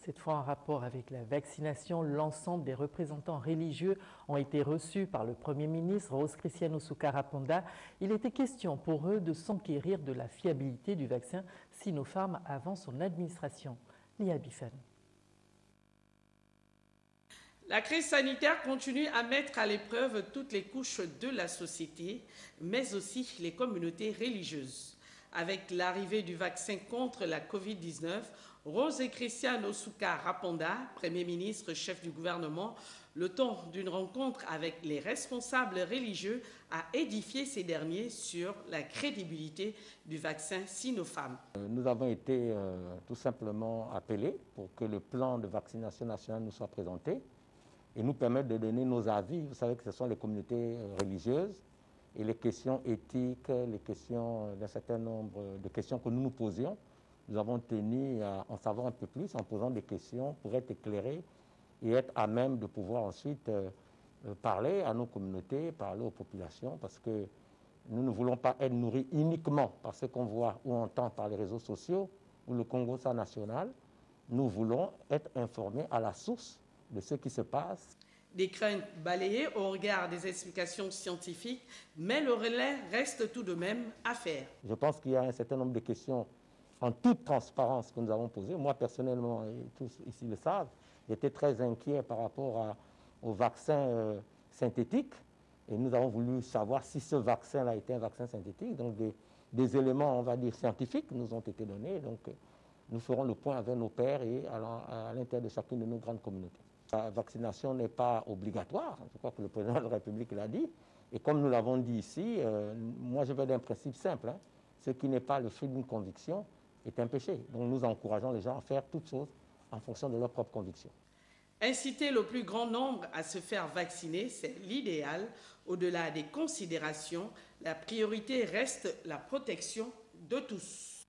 Cette fois en rapport avec la vaccination, l'ensemble des représentants religieux ont été reçus par le Premier ministre Rose Christiane Osuka-Raponda. Il était question pour eux de s'enquérir de la fiabilité du vaccin Sinopharm avant son administration. Lia Bifan. La crise sanitaire continue à mettre à l'épreuve toutes les couches de la société, mais aussi les communautés religieuses. Avec l'arrivée du vaccin contre la Covid-19, Rose Christiane Osuka-Raponda, Premier ministre, chef du gouvernement, le temps d'une rencontre avec les responsables religieux, a édifié ces derniers sur la crédibilité du vaccin Sinopharm. Nous avons été tout simplement appelés pour que le plan de vaccination nationale nous soit présenté et nous permettre de donner nos avis. Vous savez que ce sont les communautés religieuses et les questions éthiques, les questions d'un certain nombre de questions que nous nous posions. Nous avons tenu à en savoir un peu plus en posant des questions pour être éclairés et être à même de pouvoir ensuite parler à nos communautés, parler aux populations, parce que nous ne voulons pas être nourris uniquement par ce qu'on voit ou entend par les réseaux sociaux ou le Congrès national. Nous voulons être informés à la source de ce qui se passe. Des craintes balayées au regard des explications scientifiques, mais le relais reste tout de même à faire. Je pense qu'il y a un certain nombre de questions en toute transparence que nous avons posées. Moi, personnellement, et tous ici le savent, j'étais très inquiet par rapport au vaccin synthétique. Et nous avons voulu savoir si ce vaccin-là était un vaccin synthétique. Donc, des éléments, on va dire, scientifiques nous ont été donnés. Donc, nous ferons le point avec nos pairs et à l'intérieur de chacune de nos grandes communautés. La vaccination n'est pas obligatoire. Je crois que le président de la République l'a dit. Et comme nous l'avons dit ici, moi, je vais d'un principe simple. Ce qui n'est pas le fruit d'une conviction est un péché. Donc, nous encourageons les gens à faire toutes choses en fonction de leur propre conviction. Inciter le plus grand nombre à se faire vacciner, c'est l'idéal. Au-delà des considérations, la priorité reste la protection de tous.